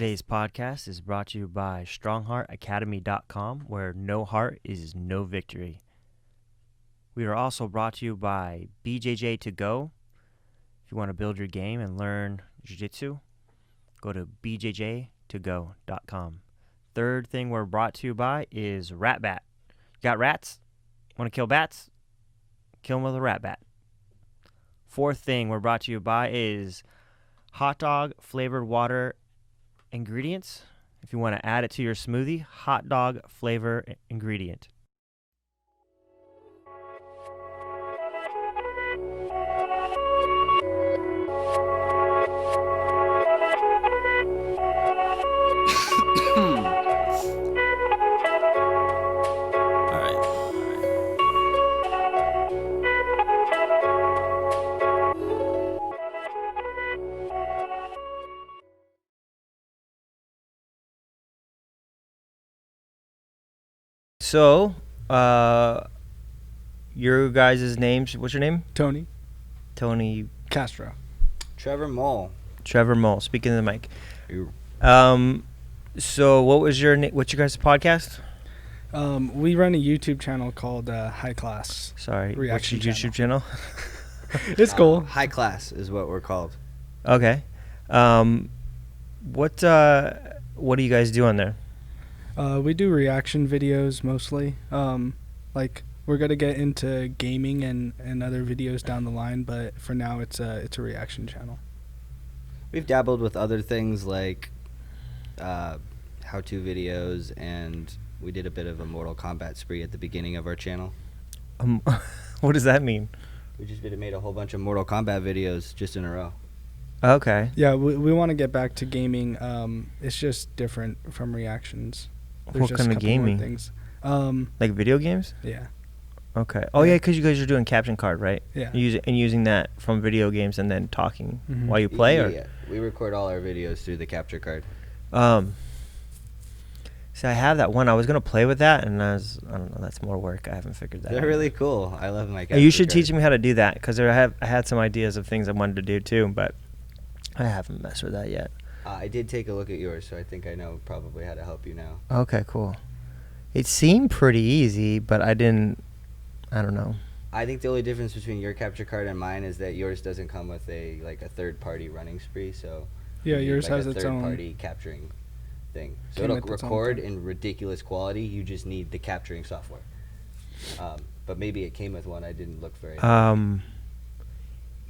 Today's podcast is brought to you by StrongHeartAcademy.com, where no heart is no victory. We are also brought to you by BJJ To Go. If you want to build your game and learn jiu-jitsu, go to bjjtogo.com. Third thing we're brought to you by is Rat Bat. Got rats? Want to kill bats? Kill them with a rat bat. Fourth thing we're brought to you by is hot dog flavored water ingredients. If you want to add it to your smoothie, hot dog flavor ingredient. So, your guys' names, what's your name? Tony Tony Castro. Trevor Mole. Trevor Mole, speaking to the mic. So what's your guys' podcast? We run a YouTube channel called High Class. Sorry, Reaction what's your YouTube channel? It's cool. High Class is what we're called. Okay. What do you guys do on there? We do reaction videos mostly. Like we're gonna get into gaming and other videos down the line, but for now it's a reaction channel. We've dabbled with other things like how-to videos, and we did a bit of a Mortal Kombat spree at the beginning of our channel. What does that mean? We just made a whole bunch of Mortal Kombat videos just in a row. Okay. Yeah, we want to get back to gaming. It's just different from reactions. There's What just kind a of couple more gaming? things. Like video games? Yeah. Okay. Oh yeah, because you guys are doing caption card, right? Yeah. Using that from video games and then talking Mhm. while you play, or Yeah, we record all our videos through the capture card. See, I have that one. I was gonna play with that, and I don't know. That's more work. I haven't figured that out. They're really cool. I love my capture You should card. teach me how to do that, because I had some ideas of things I wanted to do too, but I haven't messed with that yet. I did take a look at yours, so I think I know probably how to help you now. Okay, cool. It seemed pretty easy, but I don't know. I think the only difference between your capture card and mine is that yours doesn't come with a third-party running spree, so Yeah, you need, yours has a its own. third-party capturing thing. So Came it'll with its own record thing. in ridiculous quality. You just need the capturing software. But maybe it came with one. I didn't look very.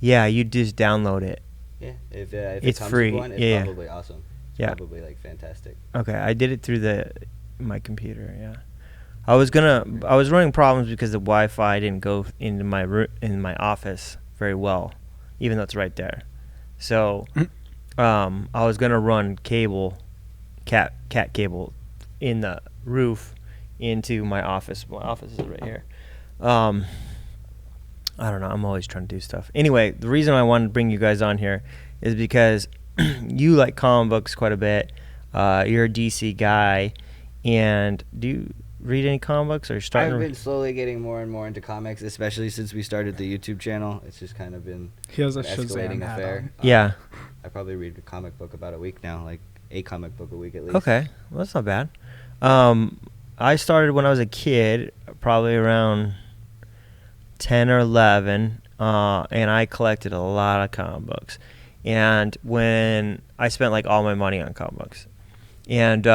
Yeah, you just download it. Yeah, if it's it comes free. with one, it's Yeah. probably awesome. It's Yeah. probably fantastic. Okay, I did it through my computer. Yeah, I was running problems because the Wi-Fi didn't go into my office very well, even though it's right there. So, I was gonna run cat cable in the roof into my office. My office is right here. I don't know. I'm always trying to do stuff. Anyway, the reason I wanted to bring you guys on here is because you like comic books quite a bit. You're a DC guy, and do you read any comic books? Or you're starting? I've been slowly getting more and more into comics, especially since we started the YouTube channel. It's just kind of been He has a an escalating Shazam hat affair. on. Yeah. I probably read a comic book about a week now, like a comic book a week at least. Okay, well, that's not bad. I started when I was a kid, probably around 10 or 11, and I collected a lot of comic books. And when I spent like all my money on comic books, and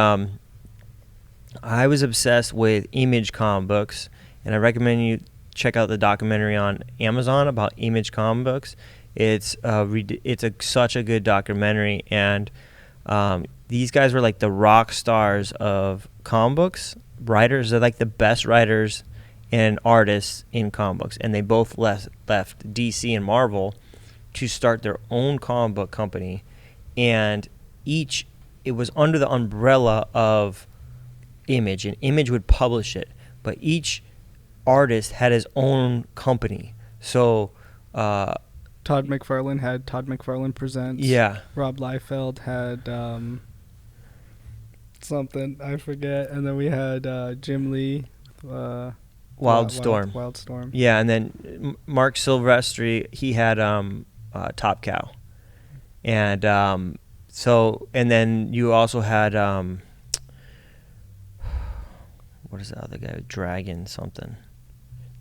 I was obsessed with Image comic books, and I recommend you check out the documentary on Amazon about Image comic books. It's such a good documentary, and these guys were like the rock stars of comic books writers. They're like the best writers and artists in comic books, and they both left DC and Marvel to start their own comic book company, and it was under the umbrella of Image, and Image would publish it, but each artist had his own company. So Todd McFarlane had Todd McFarlane Presents. yeah, Rob Liefeld had something I forget, and then we had Jim Lee. Wildstorm. Wildstorm. Yeah, and then Mark Silvestri, he had Top Cow, and So, and then you also had what is the other guy? Dragon something.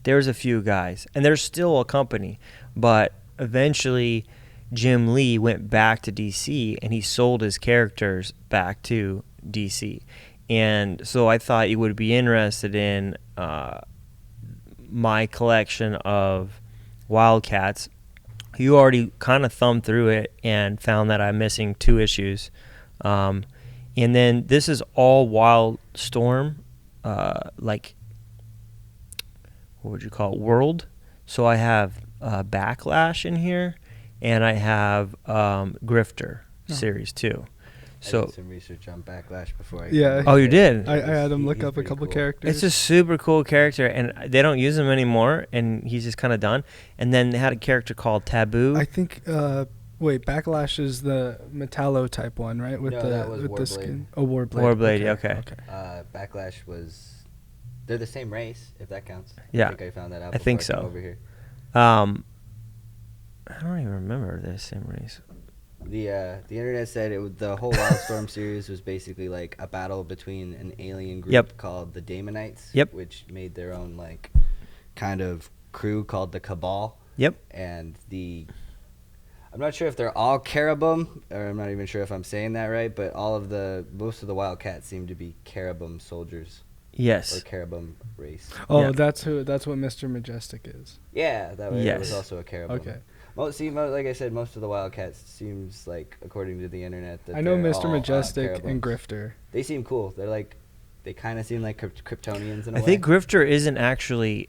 There's a few guys, and there's still a company, but eventually Jim Lee went back to DC and he sold his characters back to DC. And so I thought you would be interested in my collection of Wildcats. You already kind of thumbed through it and found that I'm missing 2 issues. And then this is all Wildstorm, like, what would you call it, world. So I have Backlash in here, and I have Grifter series too. So I did some research on Backlash before I Yeah. Oh, you did? I had him look he's up a pretty couple cool. characters. it's a super cool character, and they don't use him anymore, and he's just kind of done. And then they had a character called Taboo. I think. Wait, Backlash is the Metallo type one, right? With No, the that was with the Warblade. skin. Oh, Warblade. Warblade, okay. Backlash was. They're the same race, if that counts. Yeah. I think I found that out. I think before I came so. Over here. I don't even remember the same race. The internet said the whole Wildstorm series was basically like a battle between an alien group Yep. called the Damonites, Yep. which made their own like kind of crew called the Cabal, Yep. and I'm not sure if they're all Caribum, or I'm not even sure if I'm saying that right, but most of the Wildcats seem to be Caribum soldiers or Yes. Caribum race. Oh, Yeah. that's what Mr. Majestic is. Yeah, that way it was Yes. also a Caribum. Okay. Like I said, most of the Wildcats seems like, according to the internet, that I know they're Mr. all, Majestic and Caribums. Grifter. They seem cool. They kind of seem like Kryptonians in a I way. think Grifter isn't actually.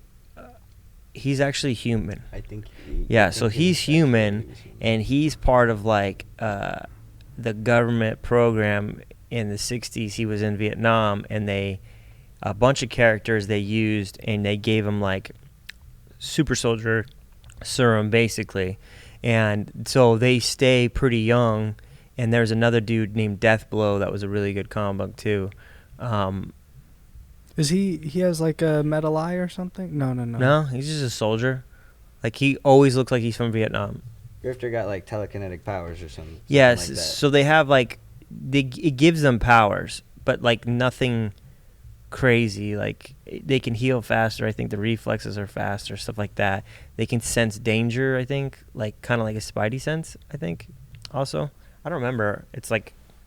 He's actually human. I think. Yeah, so he's human, and he's part of like the government program in the '60s. He was in Vietnam, and a bunch of characters they used, and they gave him like super soldier serum basically, and so they stay pretty young. And there's another dude named Deathblow that was a really good comic book too. Is he has like a metal eye or something? No. No, he's just a soldier. Like, he always looks like he's from Vietnam. Grifter got like telekinetic powers or something. Yes, like that. so they have like it gives them powers, but like nothing crazy. Like, they can heal faster. I think the reflexes are faster, stuff like that. They can sense danger. I think, like, kind of like a Spidey sense. I think, also, I don't remember. It's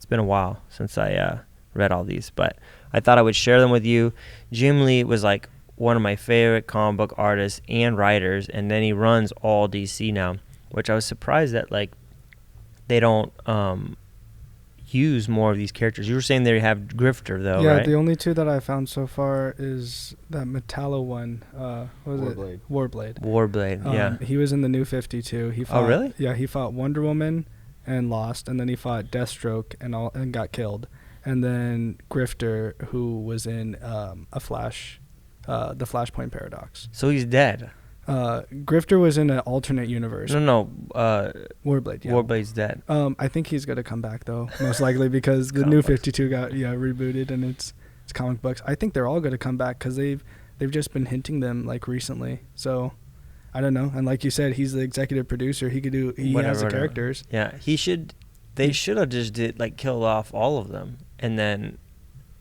been a while since I read all these, but I thought I would share them with you. Jim Lee was like one of my favorite comic book artists and writers, and then he runs all DC now, which I was surprised that like they don't use more of these characters. You were saying they have Grifter though, Yeah, right? the only 2 that I found so far is that Metallo one. What was Warblade. it? Warblade. Warblade, yeah. He was in the New 52. He fought, really? Yeah, he fought Wonder Woman and lost, and then he fought Deathstroke and got killed. And then Grifter, who was in the Flashpoint Paradox. So he's dead. Grifter was in an alternate universe. No, Warblade, yeah. Warblade's dead. I think he's gonna come back though, most likely, because the New 52 got rebooted and it's comic books. I think they're all gonna come back because they've just been hinting them like recently. So I don't know. And like you said, he's the executive producer. He has the Whatever. characters. Yeah, they should have just killed off all of them and then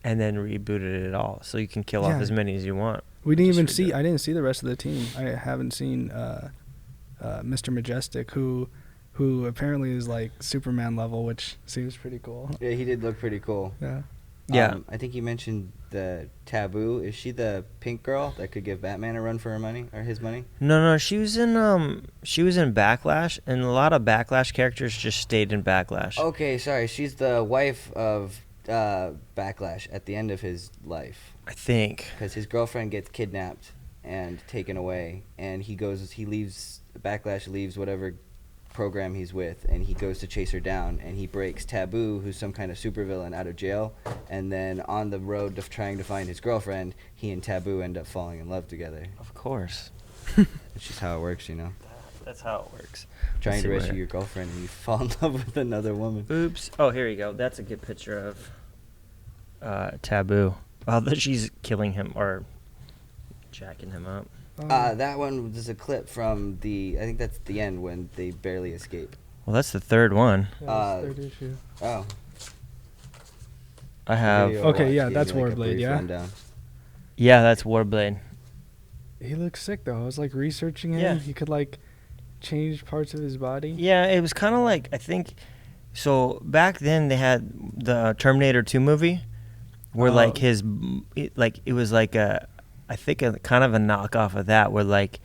rebooted it all, so you can kill off Yeah. as many as you want. We didn't Just even redo see. it. I didn't see the rest of the team. I haven't seen Mr. Majestic, who apparently is like Superman level, which seems pretty cool. Yeah, he did look pretty cool. Yeah. Yeah. I think you mentioned the Taboo. Is she the pink girl that could give Batman a run for her money or his money? No, she was in Backlash, and a lot of Backlash characters just stayed in Backlash. Okay, sorry. She's the wife of Backlash at the end of his life, I think. because his girlfriend gets kidnapped and taken away, and Backlash leaves whatever program he's with, and he goes to chase her down, and he breaks Taboo, who's some kind of supervillain, out of jail, and then on the road to trying to find his girlfriend, he and Taboo end up falling in love together. Of course. It's just how it works, you know. That's how it works. Trying Let's to see rescue where- your girlfriend and you fall in love with another woman. Oops. Oh, here you go. That's a good picture of Taboo. Oh, that she's killing him or jacking him up. That one was a clip from I think that's the end when they barely escape. Well, that's the third one. Yeah, it's third issue. Oh. I have. Video I Okay, watched yeah, gave that's me, like, a Warblade, brief yeah? rundown. Yeah, that's Warblade. He looks sick though. I was like researching him. Yeah. He could like change parts of his body. Yeah, it was kind of like, I think, so back then they had the Terminator 2 movie where like it was like I think a kind of a knockoff of that where like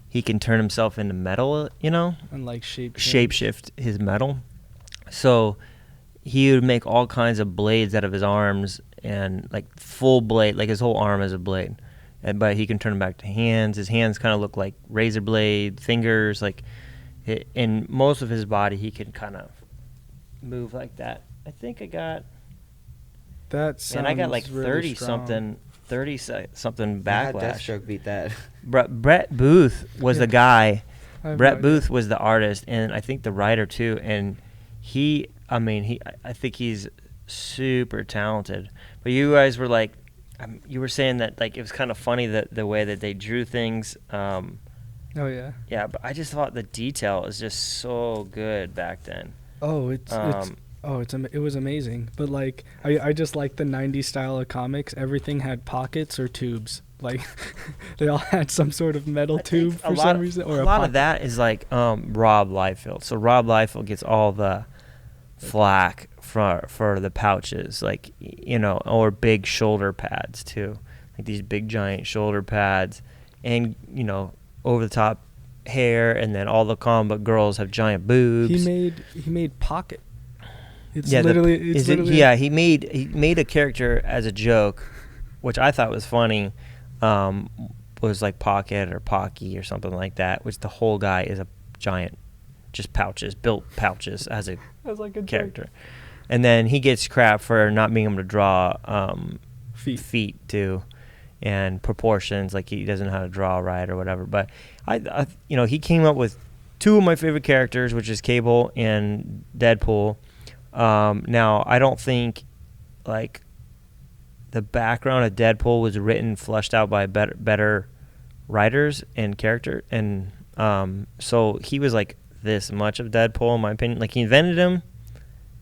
he can turn himself into metal, you know? And like Shapeshift his metal. So he would make all kinds of blades out of his arms and like full blade, like his whole arm is a blade. But he can turn them back to hands. His hands kind of look like razor blade, fingers, like in most of his body he can kind of move like that. I think I got that. and I got like really 30 something How backlash. Deathstroke beat that? Brett Booth was the guy. I have Brett no idea. Booth was the artist and I think the writer too. And I think he's super talented. But you guys were like, you were saying that like it was kind of funny that the way that they drew things. Oh yeah. Yeah, but I just thought the detail is just so good back then. Oh, it was amazing. But like I just like the 90s style of comics. Everything had pockets or tubes. Like they all had some sort of metal tube for some reason. Or a lot of that is like Rob Liefeld. So Rob Liefeld gets all the flack for the pouches, like, you know, or big shoulder pads too, like these big giant shoulder pads, and you know, over the top hair, and then all the comic book girls have giant boobs. He made Pocket. It's Yeah, literally. he made a character as a joke, which I thought was funny. Was like Pocket or Pocky or something like that, which the whole guy is a giant, just built pouches as a like a character. joke. And then he gets crap for not being able to draw Feet too, and proportions, like he doesn't know how to draw right or whatever. But I he came up with two of my favorite characters, which is Cable and Deadpool. Now I don't think like the background of Deadpool was fleshed out by better writers and character, and so he was like this much of Deadpool in my opinion. Like he invented him,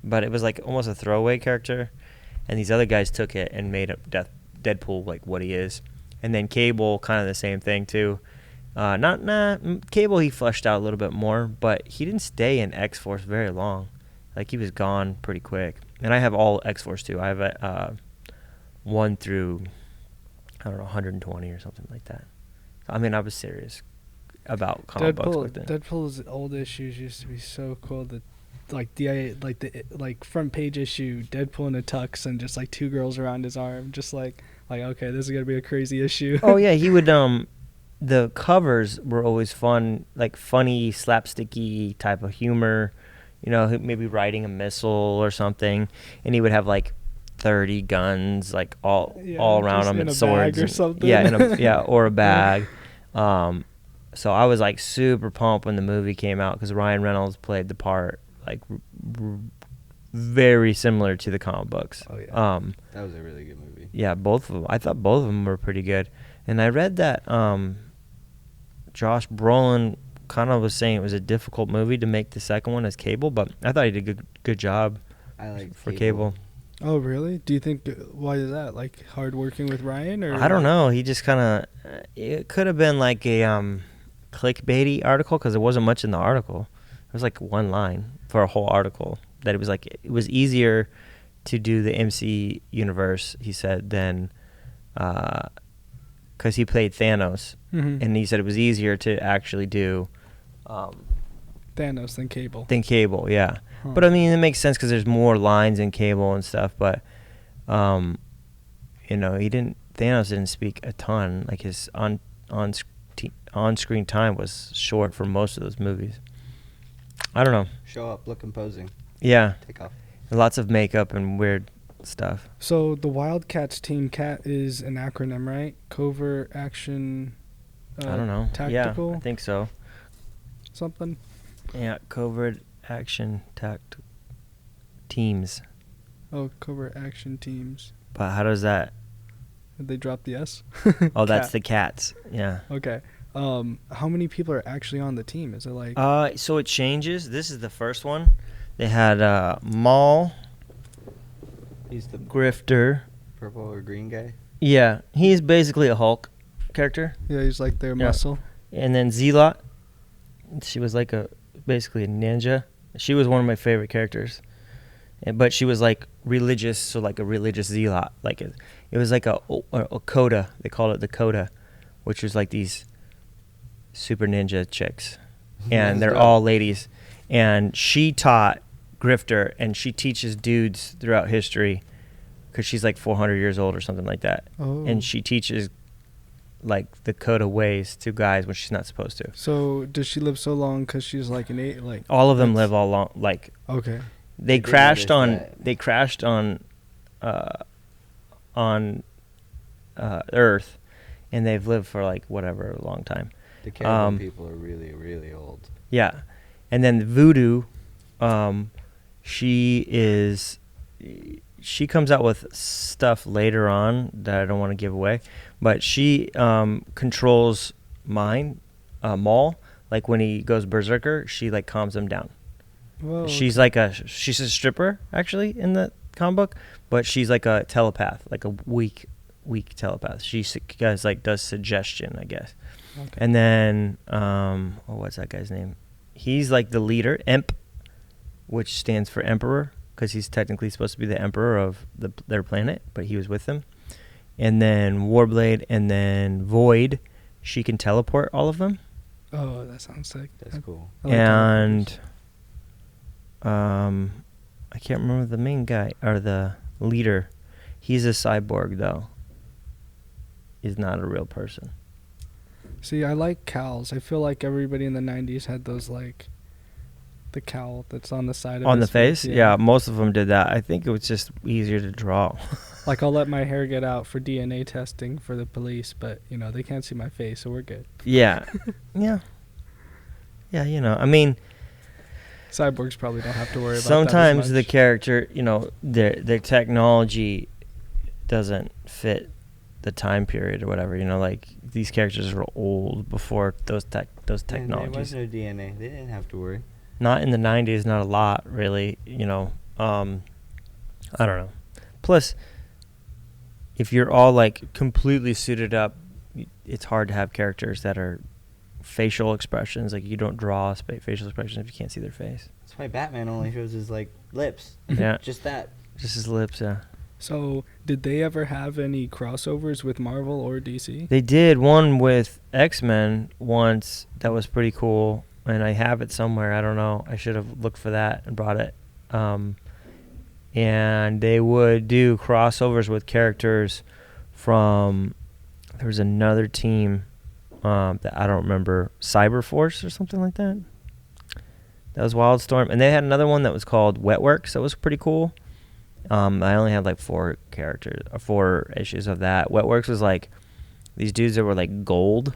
but it was like almost a throwaway character, and these other guys took it and made up Deadpool like what he is. And then Cable, kind of the same thing too. Cable he fleshed out a little bit more, but he didn't stay in X-Force very long. Like he was gone pretty quick. And I have all X-Force too. I have 1 through 120 or something like that. I mean, I was serious about comic books back then. Deadpool's old issues used to be so cool. The front page issue, Deadpool in a tux and just like two girls around his arm, just like okay, this is gonna be a crazy issue. Oh yeah, he would the covers were always fun, like funny slapsticky type of humor, you know, maybe riding a missile or something, and he would have like 30 guns like all around him, and swords or something. Or a bag. So I was like super pumped when the movie came out because Ryan Reynolds played the part like very similar to the comic books. Oh yeah. That was a really good movie. Yeah, both of them. I thought both of them were pretty good. And I read that Josh Brolin kind of was saying it was a difficult movie to make the second one as Cable, but I thought he did a good job. I like for Cable. Oh really? Do you think why is that? Like hard working with Ryan, or I don't know. He just kind of it could have been like a clickbaity article because there wasn't much in the article. There was like one line for a whole article that it was like it was easier to do the MC universe, he said, than because he played Thanos, and he said it was easier to actually do Thanos than Cable. Yeah. Huh. But I mean, it makes sense because there's more lines in Cable and stuff. But Thanos didn't speak a ton. Like his on-screen time was short for most of those movies. I don't know. Show up, look imposing. Yeah. Take off. Lots of makeup and weird stuff. So the Wildcats team, CAT is an acronym, right? Covert Action. I don't know. Tactical. Yeah, I think so. Something. Yeah, Covert Action Teams. Oh, Covert Action Teams. But how does that? Did they drop the S? Oh, that's Cat. the Cats. Yeah. Okay. How many people are actually on the team? Is it like? So it changes. This is the first one. They had Maul, He's the Grifter. purple or green guy. Yeah, he's basically a Hulk character. Yeah, he's like their Yeah. muscle. And then Zealot. She was like basically a ninja. She was one of my favorite characters. But she was like religious, so like a religious zealot. Like it was like a coda. They called it the coda, which was like these super ninja chicks, and they're all ladies. And she taught Grifter, and she teaches dudes throughout history, because she's like 400 years old or something like that. Oh. And she teaches like the coda ways to guys when she's not supposed to. So does she live so long because she's like an eight? Like All of them live all long. Like Okay. they did crashed on. notice that. They crashed on Earth, and they've lived for like whatever a long time. The Caribbean people are really, really old. Yeah, and then Voodoo, she comes out with stuff later on that I don't want to give away, but she controls Maul. Like when he goes berserker, she like calms him down. Well, She's she's a stripper actually in the comic book, but she's like a telepath, like a weak telepath. She does suggestion, I guess. Okay. And then what's that guy's name? He's like the leader, Emp, which stands for Emperor, because he's technically supposed to be the emperor of their planet, but he was with them. And then Warblade, and then Void. She can teleport all of them. Oh, that sounds sick. That's cool. I like And I can't remember the main guy or the leader. He's a cyborg though. He's not a real person. See, I like cowls. I feel like everybody in the 90s had those, like, the cowl that's on the side of On the his face? Yeah, most of them did that. I think it was just easier to draw. Like, I'll let my hair get out for DNA testing for the police, but, you know, they can't see my face, so we're good. Yeah. Yeah. Yeah, you know, I mean, Cyborgs probably don't have to worry about sometimes that the as much. character, you know, their technology doesn't fit the time period or whatever. You know, like these characters were old before those There technologies. was no DNA. They didn't have to worry. Not in the 90s, not a lot really. You know, I don't know. Plus, if you're all like completely suited up, it's hard to have characters that are facial expressions. Like you don't draw facial expressions if you can't see their face. That's why Batman only shows his like lips. Yeah, Just that. just his lips. Yeah. So, did they ever have any crossovers with Marvel or DC? They did one with X-Men once that was pretty cool, and I have it somewhere. I don't know. I should have looked for that and brought it. And they would do crossovers with characters from. There was another team that I don't remember, Cyberforce or something like that. That was Wildstorm, and they had another one that was called Wetworks. That was pretty cool. I only had like 4 issues of that. Wetworks was like these dudes that were like gold,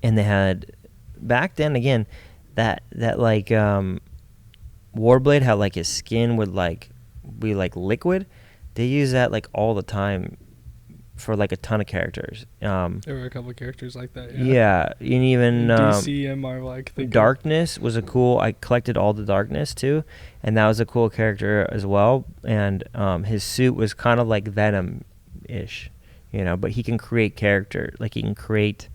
and they had back then again that like Warblade had like his skin would like be like liquid. They use that like all the time for like a ton of characters. There were a couple of characters like that. Yeah, and even DC and Marvel. I could think of. Darkness was I collected all the Darkness too, and that was a cool character as well. And his suit was kind of like Venom-ish, you know, but he can create character, like he can create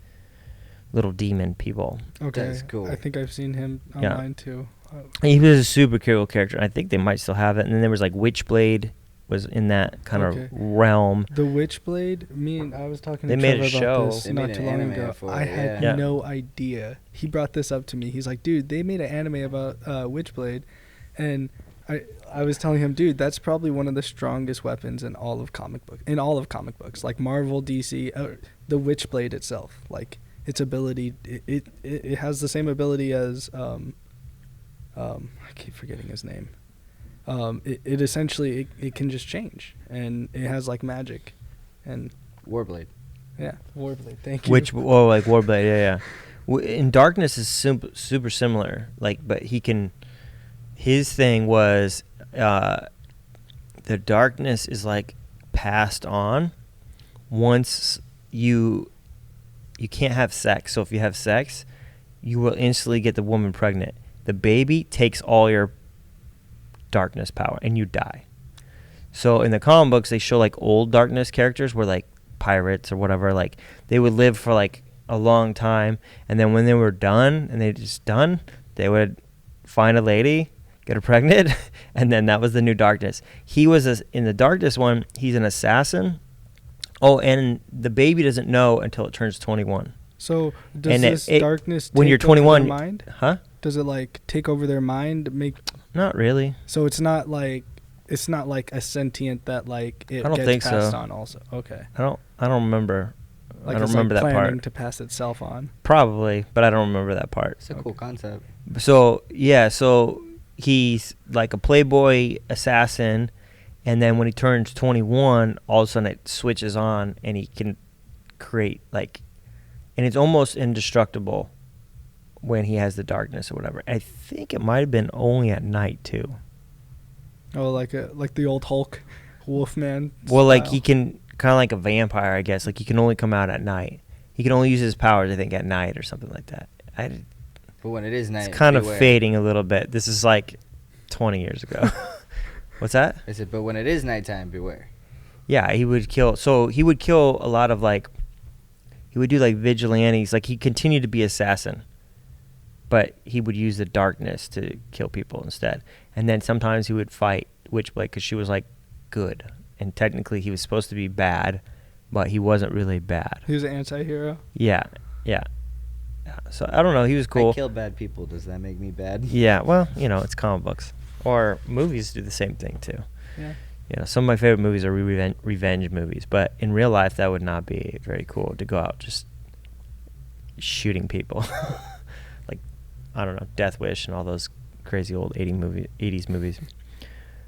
little demon people. Okay, That's cool. I think I've seen him Yeah. online too. He was a super cool character. I think they might still have it. And then there was like Witchblade was in that kind Okay. of realm. The Witchblade, I was talking They to made a Trevor show. about this They not made too an long anime ago. for I it, had yeah. no idea. He brought this up to me. He's like, dude, they made an anime about Witchblade, and I was telling him, dude, that's probably one of the strongest weapons in all of comic books, like Marvel, DC, the Witchblade itself, like its ability, it has the same ability as I keep forgetting his name. It essentially it can just change, and it has like magic, and Warblade. yeah, Warblade. Thank you. Like Warblade, yeah. In Darkness is super similar, like, but he can. His thing was, the darkness is like passed on once you you can't have sex. So if you have sex, you will instantly get the woman pregnant. The baby takes all your darkness power and you die. So in the comic books, they show like old darkness characters where like pirates or whatever, like they would live for like a long time, and then when they were done and they just done, they would find a lady, get her pregnant, and then that was the new darkness. He was in the darkness one, he's an assassin. Oh, and the baby doesn't know until it turns 21. So does this darkness when take you're 21 over their mind? Huh? Does it like take over their mind? Not really. So it's not like a sentient that like it I don't gets think passed so. on also. Okay. I don't remember. Like I don't it's remember like that planning part. to pass itself on. Probably, but I don't remember that part. It's a cool concept. So yeah, so he's like a playboy assassin, and then when he turns 21, all of a sudden it switches on, and he can create like, and it's almost indestructible when he has the darkness or whatever. I think it might have been only at night too. Oh, like the old Hulk, Wolfman. Well, like style. he can kind of like a vampire, I guess. Like he can only come out at night. He can only use his powers, I think, at night or something like that. But when it is night, It's kind of beware. fading a little bit. This is like 20 years ago. What's that? I said, but when it is nighttime, beware. Yeah, he would kill. So he would kill a lot of like, he would do like vigilantes. Like he continued to be assassin, but he would use the darkness to kill people instead. And then sometimes he would fight Witchblade because she was like good, and technically he was supposed to be bad, but he wasn't really bad. He was an anti-hero. Yeah. So I don't know. He was cool. I kill bad people. Does that make me bad? Yeah. Well, it's comic books, or movies do the same thing too. Yeah. Some of my favorite movies are revenge movies, but in real life that would not be very cool to go out just shooting people. Like, I don't know, Death Wish and all those crazy old 80s movies.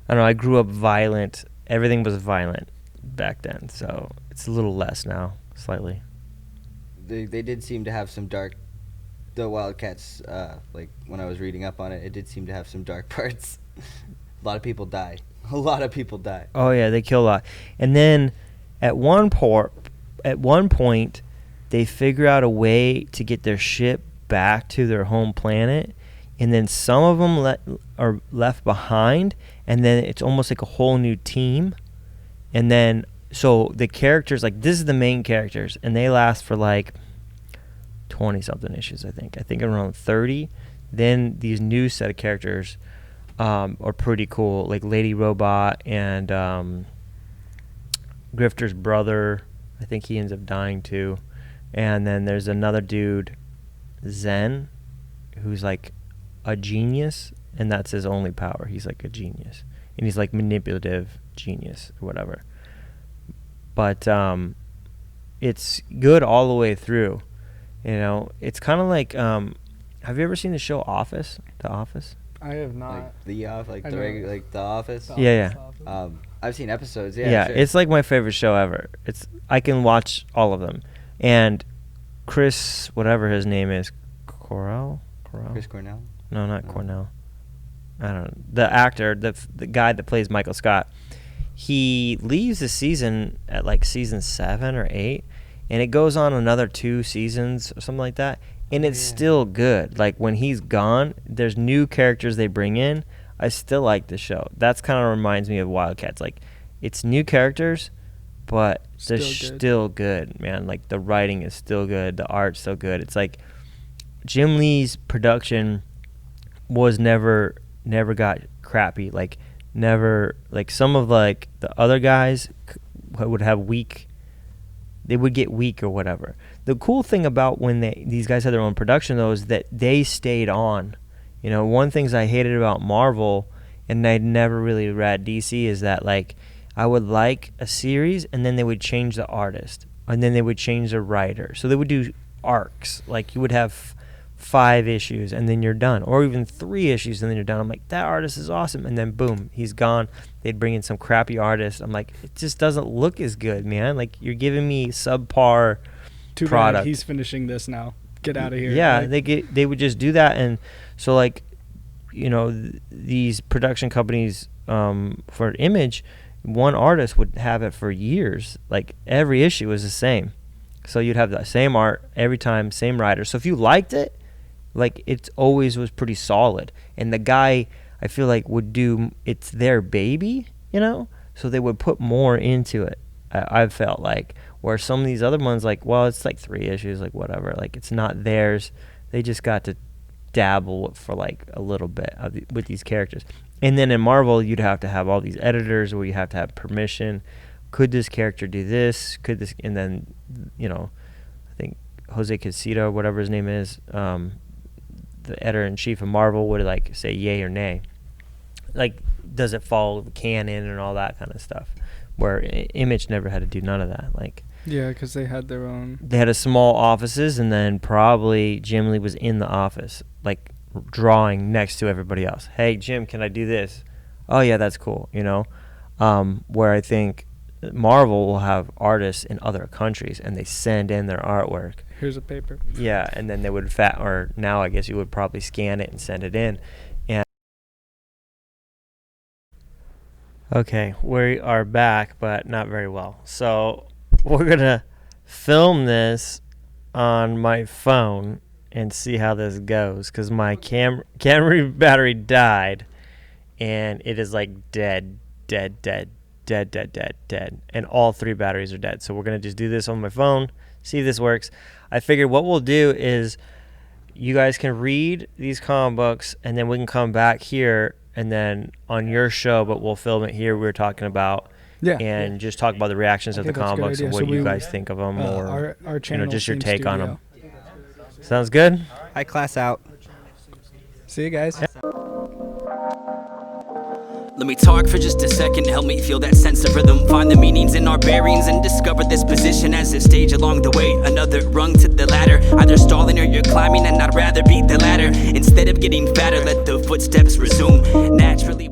I don't know, I grew up violent. Everything was violent back then, so it's a little less now, slightly. They did seem to have some dark. The Wildcats, like when I was reading up on it, it did seem to have some dark parts. A lot of people die. Oh yeah, they kill a lot. And then at one point, they figure out a way to get their ship back to their home planet, and then some of them are left behind, and then it's almost like a whole new team. And then so the characters, like this is the main characters, and they last for like 20 something issues, I think around 30. Then these new set of characters are pretty cool, like Lady Robot and Grifter's brother. I think he ends up dying too. And then there's another dude, Zen, who's like a genius, and that's his only power. He's like a genius, and he's like manipulative genius or whatever. But it's good all the way through. It's kind of like, have you ever seen the show Office? The Office? I have not. Like The Office. Yeah. I've seen episodes. Yeah. Yeah, Sure. it's like my favorite show ever. I can watch all of them. And Chris, whatever his name is, Cornell? Chris Cornell. No, not Cornell. I don't know. The actor, the guy that plays Michael Scott, he leaves the season at like season 7 or 8, and it goes on another 2 seasons or something like that, and it's still good. Like when he's gone, there's new characters they bring in. I still like the show. That's kind of reminds me of Wildcats. Like it's new characters, but they're still good, man. Like the writing is still good, the art's still good. It's like Jim Lee's production was never got crappy. Like never, like some of like the other guys would have weak. They would get weak or whatever. The cool thing about when these guys had their own production though is that they stayed on. One things I hated about Marvel, and I'd never really read DC, is that like I would like a series and then they would change the artist and then they would change the writer. So they would do arcs. Like you would have 5 issues and then you're done, or even 3 issues and then you're done. I'm like, that artist is awesome, and then boom, he's gone. They'd bring in some crappy artist. I'm like, it just doesn't look as good, man. Like you're giving me subpar Too product. bad he's finishing this now. Get out of here. Yeah, Like, they would just do that. And so like these production companies for Image, one artist would have it for years. Like every issue was the same. So you'd have the same art every time, same writer. So if you liked it, like, it always was pretty solid. And the guy, I feel like, would do, it's their baby, you know? So they would put more into it, I've felt like. Where some of these other ones, like, well, it's like 3 issues, like, whatever. Like, it's not theirs. They just got to dabble for, like, a little bit with these characters. And then in Marvel, you'd have to have all these editors where you have to have permission. Could this character do this? Could this? And then, you know, I think Jose Quesada, whatever his name is, the editor-in-chief of Marvel, would, like, say yay or nay. Like, does it follow the canon and all that kind of stuff? Where Image never had to do none of that. Like, Yeah, because they had their own. they had a small offices, and then probably Jim Lee was in the office, like, drawing next to everybody else. Hey, Jim, can I do this? Oh, yeah, that's cool, you know? Where I think Marvel will have artists in other countries, and they send in their artwork. Here's a paper. Yeah, and then they would or now I guess you would probably scan it and send it in. And okay, we are back, but not very well. So we're gonna film this on my phone and see how this goes, because my camera battery died, and it is like dead, and all 3 batteries are dead. So we're gonna just do this on my phone, see if this works. I figured what we'll do is you guys can read these comic books, and then we can come back here and then on your show, but we'll film it here. We were talking about just talk about the reactions of the comic books and what you guys think of them, or our channel, just your take studio. on them. Sounds good. Hi, class out. See you guys. Let me talk for just a second, help me feel that sense of rhythm. Find the meanings in our bearings and discover this position as a stage along the way. Another rung to the ladder, either stalling or you're climbing, and I'd rather be the latter. Instead of getting fatter, let the footsteps resume naturally.